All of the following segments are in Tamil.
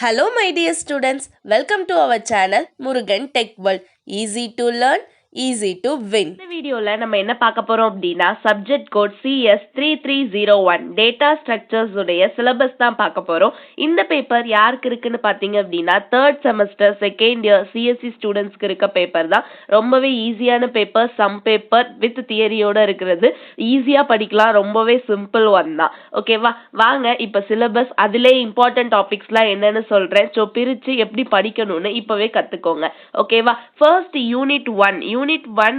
Hello my dear students, welcome to our channel Murugan Tech World. Easy to learn, easy to win. இந்த வீடியோல நம்ம என்ன பார்க்க போறோம் அப்படின்னா subject code CS3301 data structures உடைய சிலபஸ் தான் பார்க்க போறோம். இந்த பேப்பர் யாருக்கு இருக்குன்னு பாத்தீங்க அப்படின்னா third semester second year CSE ஸ்டூடெண்ட்ஸ்க்கு இருக்க பேப்பர் தான். ரொம்பவே ஈஸியான பேப்பர், சம் பேப்பர் வித் தியரியோட இருக்கிறது. ஈஸியா படிக்கலாம், ரொம்பவே சிம்பிள் ஒன் தான். ஓகேவா, வாங்க இப்ப சிலபஸ் அதிலே இம்பார்ட்டன்ட் டாபிக்ஸ்லாம் என்னன்னு சொல்றேன். ஸோ பிரிச்சு எப்படி படிக்கணும்னு இப்பவே கத்துக்கோங்க. ஓகேவா, ஃபர்ஸ்ட் யூனிட் 1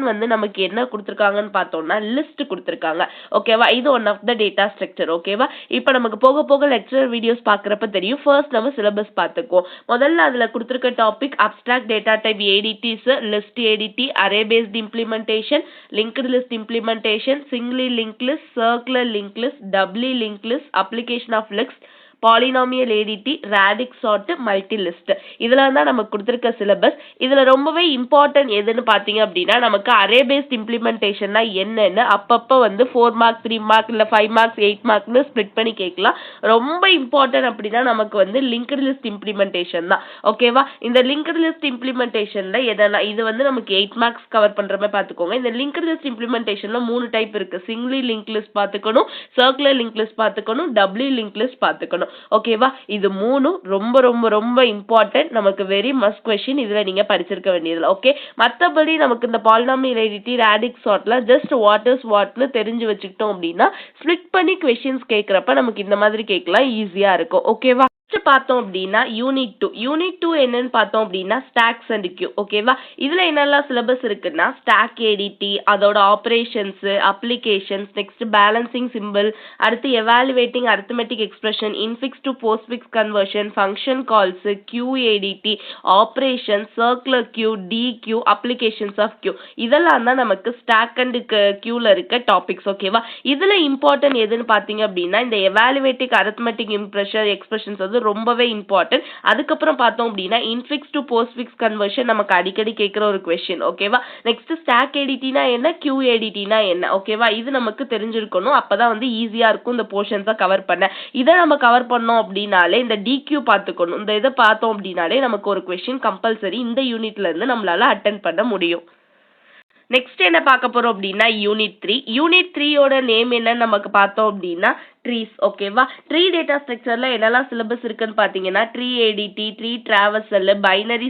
வந்து நமக்கு என்ன கொடுத்துருக்காங்கன்னு பார்த்தோம்னா லிஸ்ட் கொடுத்துருக்காங்க. ஓகேவா, இது one of the data structure. ஓகேவா, இப்போ நமக்கு போக போக லெக்சர் வீடியோஸ் பார்க்குறப்ப தெரியும். ஃபர்ஸ்ட் நம்ம சிலபஸ் பார்த்துக்குவோம். முதல்ல அதில் கொடுத்துருக்க topic abstract data type ADTs, list ADT, array based implementation, linked list implementation, singly link list, circular link list, doubly link list, application of list, polynomial ADT, radix sort, multi list. இதெல்லாம் தான் நமக்கு கொடுத்துருக்க சிலபஸ். இதுல ரொம்பவே இம்பார்ட்டன்ட் எதுன்னு பாத்தீங்க அப்படின்னா நமக்கு அரே பேஸ்ட் இம்ப்ளிமெண்டேஷன்னா என்னன்னு அப்பப்போ வந்து 4 மார்க் 3 மார்க் இல்ல 5 மார்க்ஸ் 8 மார்க்னு ஸ்ப்ளிட் பண்ணி கேட்கலாம். ரொம்ப இம்பார்ட்டன்ட் அப்படின்னா நமக்கு வந்து லிங்க்டு லிஸ்ட் இம்ப்ளிமெண்டேஷன் தான். ஓகேவா, இந்த லிங்க்டு லிஸ்ட் இம்ப்ளிமெண்டேஷன்ல எதனா இது வந்து நமக்கு 8 மார்க்ஸ் கவர் பண்ற மாதிரி பாத்துக்கோங்க. இந்த லிங்க்டு லிஸ்ட் இம்ப்ளிமெண்டேஷன்ல 3 டைப் இருக்கு. சிங்கிளி லிங்க் லிஸ்ட் பாத்துக்கணும், சர்க்குலர் லிங்க் லிஸ்ட் பாத்துக்கணும், டபுளி லிங்க் லிஸ்ட் பாத்துக்கணும். ஓகேவா, இது மூணும் ரொம்ப ரொம்ப ரொம்ப இம்பார்ட்டன்ட். நமக்கு வெரி மஸ்ட் கொஸ்டின். இதுல நீங்க படிச்சிருக்க வேண்டியதுல. ஓகே, மத்தபடி நமக்கு இந்த பாலினாமியல் ஐடென்டிட்டி, ராடிக் சார்ட்ல ஜஸ்ட் வாட் இஸ் வாட்னு தெரிஞ்சு வச்சுக்கிட்டோம் அப்படின்னா ஸ்ப்ளிட் பண்ணி கொஸ்டின்ஸ் கேட்கறப்ப நமக்கு இந்த மாதிரி கேட்கலாம், ஈஸியா இருக்கும். ஓகேவா, பார்த்தோம் அப்படின்னா யூனிட் 2 என்னன்னு பார்த்தோம் அப்படின்னா ஸ்டாக்ஸ் அண்ட் கியூ. ஓகேவா, இதுல என்னெல்லாம் சிலபஸ் இருக்குன்னா ஸ்டாக் ஏடிடி, அதோட operations, applications, next balancing symbol, அடுத்து evaluating arithmetic expression, infix to postfix conversion, function calls, queue ADT, operation, circular queue, dequeue, applications of queue. இதெல்லாம் தான் நமக்கு ஸ்டாக் அண்ட் கியூல இருக்க டாபிக்ஸ். ஓகேவா, இதுல இம்பார்ட்டன்ட் எதுன்னு பாத்தீங்க அப்படின்னா இந்த எவாலுவேட்டிங் அரித்மெட்டிக் எக்ஸ்பிரஷன்ஸ் வந்து ரொம்பவே இம்பார்ட்டன்ட். அதுக்கப்புறம் பார்த்தோம் அப்படின்னா இன்ஃபிக்ஸ் டு போஸ்ட்ஃபிக்ஸ் கன்வர்ஷன் நமக்கு அடிக்கடி கேட்கிற ஒரு கொஸ்டின். ஓகேவா, நெக்ஸ்ட் ஸ்டாக் ஏடிடினா என்ன, கியூ ஏடிடினா என்ன. ஓகேவா, இது நமக்கு தெரிஞ்சிருக்கணும். அப்பதான் வந்து ஈஸியா இருக்கும் இந்த போர்ஷன்ஸை கவர் பண்ண. இதை நம்ம கவர் பண்ணோம் அப்படின்னாலே இந்த டிக்யூ பார்த்துக்கணும். இந்த இதை பார்த்தோம் அப்படின்னாலே நமக்கு ஒரு கொஸ்டின் கம்பல்சரி இந்த யூனிட்ல இருந்து நம்மளால அட்டென்ட் பண்ண முடியும். நெக்ஸ்ட் என்ன பார்க்க போறோம் அப்படின்னா யூனிட் 3யோட நேம் என்னன்னு நமக்கு பார்த்தோம் அப்படின்னா ட்ரீஸ். ஓகேவா, ட்ரீ டேட்டா ஸ்ட்ரக்சர்ல என்னெல்லாம் சிலபஸ் இருக்குன்னு பாத்தீங்கன்னா tree ADT, tree traversal, binary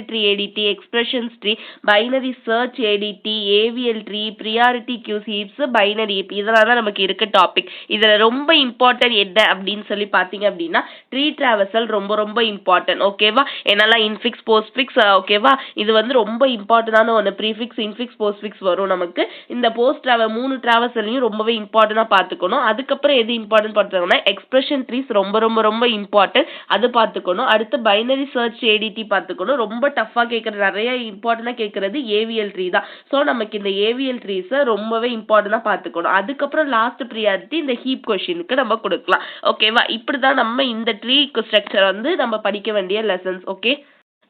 tree ADT, expressions tree, binary search ADT, AVL tree, priority queues heaps, binary heap. இதெல்லாம் தான் நமக்கு இருக்க டாபிக். இதுல ரொம்ப இம்பார்ட்டன்ட் என்ன அப்படின்னு சொல்லி பாத்தீங்க அப்படின்னா ட்ரீ டிராவர்சல் ரொம்ப ரொம்ப இம்பார்ட்டன்ட். ஓகேவா, என்னெல்லாம் இன்ஃபிக்ஸ் போஸ்ட்ஃபிக்ஸ். ஓகேவா, இது வந்து ரொம்ப இம்பார்ட்டன்டான ஒன்று. ப்ரீஃபிக்ஸ், இன்ஃபிக்ஸ், போஸ்ட்ஃபிக்ஸ் வரும் நமக்கு. இந்த போஸ்ட் 3 டிராவர்சல்லையும் ரொம்பவே இம்பார்ட்டன்டா பாத்துக்கணும். அதுக்கப்புறம் எது இம்பார்ட்டன்ட் பார்த்தோம்னா எக்ஸ்பிரஷன் ட்ரீஸ் ரொம்ப ரொம்ப ரொம்ப இம்பார்ட்டன்ட், அது பார்த்துக்கணும். அடுத்து பைனரி சர்ச் ஏடிடி பார்த்துக்கணும். ரொம்ப டஃபா கேட்கறது, நிறைய இம்பார்ட்டன்டா கேட்கறது ஏவிஎல் ட்ரீ தான். ஸோ நமக்கு இந்த ஏவிஎல் ட்ரீஸை ரொம்பவே இம்பார்ட்டன்டா பார்த்துக்கணும். அதுக்கப்புறம் லாஸ்ட் ப்ரியாரிட்டி இந்த ஹீப் கொஸ்டினுக்கு நம்ம கொடுக்கலாம். ஓகேவா, இப்படிதான் நம்ம இந்த ட்ரீ ஸ்ட்ரக்சர் வந்து நம்ம படிக்க வேண்டிய லெசன்ஸ். ஓகே,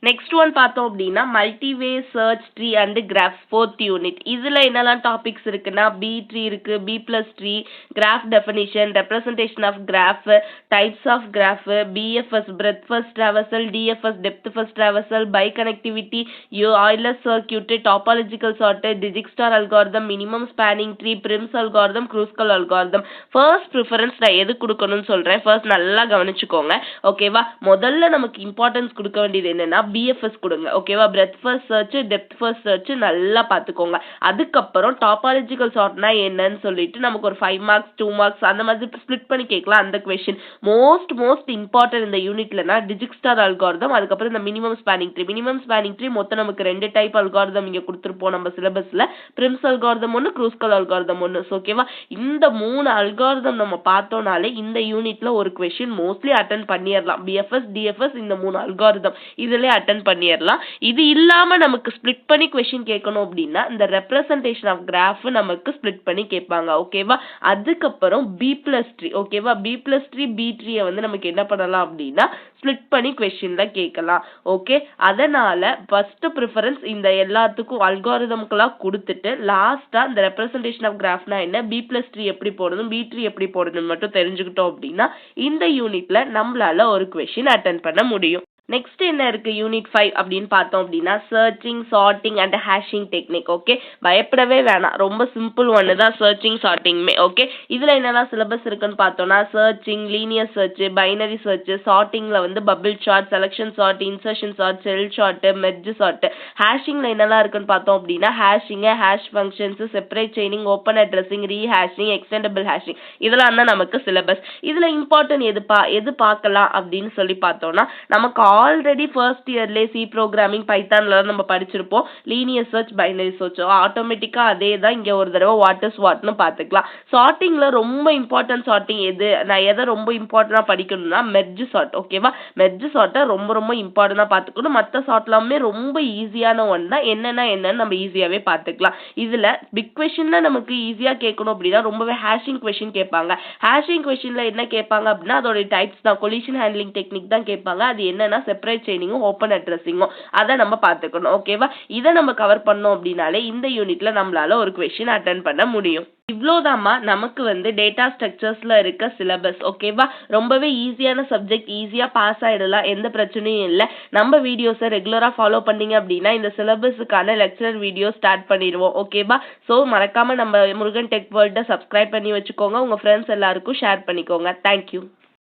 நெக்ஸ்ட் ஒன் பார்த்தோம் அப்படின்னா multiway search tree and graph 4th unit. இதுல என்னெல்லாம் டாபிக்ஸ் இருக்குன்னா பி ட்ரீ இருக்கு, B plus tree, graph definition, representation of graph, types of graph, BFS breadth first traversal, DFS depth first traversal, biconnectivity, Euler circuit, topological sort, Dijkstra algorithm, minimum spanning tree, Prim's algorithm, Kruskal algorithm. First preference நான் எது கொடுக்கணும்னு சொல்றேன். ஃபர்ஸ்ட் நல்லா கவனிச்சுக்கோங்க. ஓகேவா, முதல்ல நமக்கு இம்பார்ட்டன்ஸ் கொடுக்க வேண்டியது என்னன்னா பிஎஃப்எஸ் கொடுங்க. ஓகேவா, breadth first search, depth first search நல்லா பார்த்துக்கோங்க. அதுக்கப்புறம் டாபாலஜிக்கல் சார்ட்னா என்னன்னு சொல்லிட்டு நமக்கு ஒரு 5 மார்க்ஸ் 2 மார்க்ஸ் அந்த மாதிரி ஸ்ப்ளிட் பண்ணி கேட்கலாம். அந்த கொஸ்டின் மோஸ்ட் இம்பார்ட்டன்ட் இந்த யூனிட்லனா டிஜிக்ஸ்டார் அல்காரிதம், அதுக்கப்புறம் இந்த மினிமம் ஸ்பேனிங் ட்ரீ மொத்தம் நமக்கு 2 டைப் அல்காரிதம் இங்க கொடுத்துருப்போம் நம்ம சிலபஸ்ல. பிரிம்ஸ் அல்காரிதம் ஒன்று, க்ரூஸ்கல் அல்காரிதம் ஒன்று. ஓகேவா, இந்த 3 அல்காரிதம் நம்ம பார்த்தோம்னாலே இந்த யூனிட்ல ஒரு கொஸ்டின் மோஸ்ட்லி அட்டென்ட் பண்ணிடலாம். பிஎஃப்எஸ், டிஎஃப்எஸ், இந்த 3 அல்காரிதம் இதுல அட்டெண்ட் பண்ணிடலாம். இது இல்லாம நமக்கு ஸ்ப்ளிட் பண்ணி கொஸ்டின் கேட்கணும் அப்படின்னா இந்த ரெப்ரசன்டேஷன் ஆஃப் கிராஃப் நமக்கு ஸ்ப்ளிட் பண்ணி கேட்பாங்க. ஓகேவா? அதுக்கப்புறம் B+3 ஓகேவா? B+3 B3 வந்து நமக்கு என்ன பண்ணலாம் அப்படின்னா ஸ்ப்ளிட் பண்ணி கொஸ்டின்ல கேட்கலாம். ஓகே, அதனால ஃபர்ஸ்ட் ப்ரிஃபரன்ஸ் இந்த எல்லாத்துக்கும் அல்காரிதம்க்கெல்லாம் கொடுத்துட்டு லாஸ்டா இந்த ரெப்ரசன்டேஷன் ஆஃப் கிராஃப்னா என்ன, B+3 எப்படி போடணும், B3 எப்படி போடணும் மட்டும் தெரிஞ்சுக்கிட்டோம் அப்படின்னா இந்த யூனிட்ல நம்மளால ஒரு கொஸ்டின் அட்டெண்ட் பண்ண முடியும். நெக்ஸ்ட் என்ன இருக்கு யூனிட் 5 அப்படின்னு பார்த்தோம் அப்படின்னா searching, sorting and hashing technique. Okay, பயப்படவே வேணாம், ரொம்ப சிம்பிள் ஒன்று தான் சர்ச்சிங் சார்ட்டிங்குமே. ஓகே, இதுல என்னெல்லாம் சிலபஸ் இருக்குன்னு பார்த்தோம்னா searching, linear search, binary search, சார்ட்டிங்ல வந்து bubble sort, selection sort, insertion sort, shell sort, merge sort. ஹேஷிங்ல என்னெல்லாம் இருக்குன்னு பார்த்தோம் அப்படின்னா hashing, hash functions, separate chaining, open addressing, rehashing, extendible hashing, இதெல்லாம் தான் நமக்கு சிலபஸ். இதுல இம்பார்ட்டன்ட் எது பார்க்கலாம் அப்படின்னு சொல்லி பார்த்தோம்னா நமக்கு ஆல்ரெடி ஃபர்ஸ்ட் இயர்லேயே சி ப்ரோக்ராமிங், பைத்தான்ல நம்ம படிச்சிருப்போம். லீனியர் சர்ச், பைனரி சர்ச் ஆட்டோமேட்டிக்கா அதே தான் இங்க ஒரு தடவை வாட் இஸ் வாட்னு பார்த்துக்கலாம். சார்ட்டிங்ல ரொம்ப இம்பார்ட்டன்ட் சார்ட்டிங் எது, நான் எதை ரொம்ப இம்பார்ட்டன்டா படிக்கணும்னா மெர்ஜ் சார்ட். ஓகேவா? மெர்ஜ் சார்ட்டை ரொம்ப ரொம்ப இம்பார்ட்டன்டா பார்த்துக்கணும். மற்ற சார்ட்லாமே ரொம்ப ஈஸியான ஒன் தான். என்னன்னு நம்ம ஈஸியாவே பார்த்துக்கலாம். இதுல பிக் கொஸ்டின்ல நமக்கு ஈஸியா கேட்கணும் அப்படின்னா ரொம்பவே ஹேஷிங் கொஸ்டின் கேட்பாங்க. ஹேஷிங் கொஸ்டின்ல என்ன கேட்பாங்க அப்படின்னா அதோட டைப்ஸ் தான், கொலிஷன் ஹேண்ட்லிங் டெக்னிக் தான் கேட்பாங்க. அது என்னன்னா செப்பரேட் செயினிங்கும் ஓப்பன் அட்ரஸிங்கும் அதை நம்ம பார்த்துக்கணும். ஓகேவா? இதை நம்ம கவர் பண்ணோம் அப்படின்னாலே இந்த யூனிட்ல நம்மளால ஒரு கொஸ்டின் அட்டெண்ட் பண்ண முடியும். இவ்வளோதாம்மா நமக்கு வந்து டேட்டா ஸ்ட்ரக்சர்ஸ்ல இருக்க சிலபஸ். ஓகேவா? ரொம்பவே ஈஸியான சப்ஜெக்ட், ஈஸியா பாஸ் ஆயிடலாம், எந்த பிரச்சனையும் இல்லை. நம்ம வீடியோஸை ரெகுலரா ஃபாலோ பண்ணீங்க அப்படின்னா இந்த சிலபஸுக்கான லெக்சர் வீடியோ ஸ்டார்ட் பண்ணிடுவோம். ஓகேவா? ஸோ மறக்காம நம்ம முருகன் டெக் வேர்ல்ட சப்ஸ்கிரைப் பண்ணி வச்சுக்கோங்க. உங்க ஃப்ரெண்ட்ஸ் எல்லாருக்கும் ஷேர் பண்ணிக்கோங்க. தேங்க்யூ.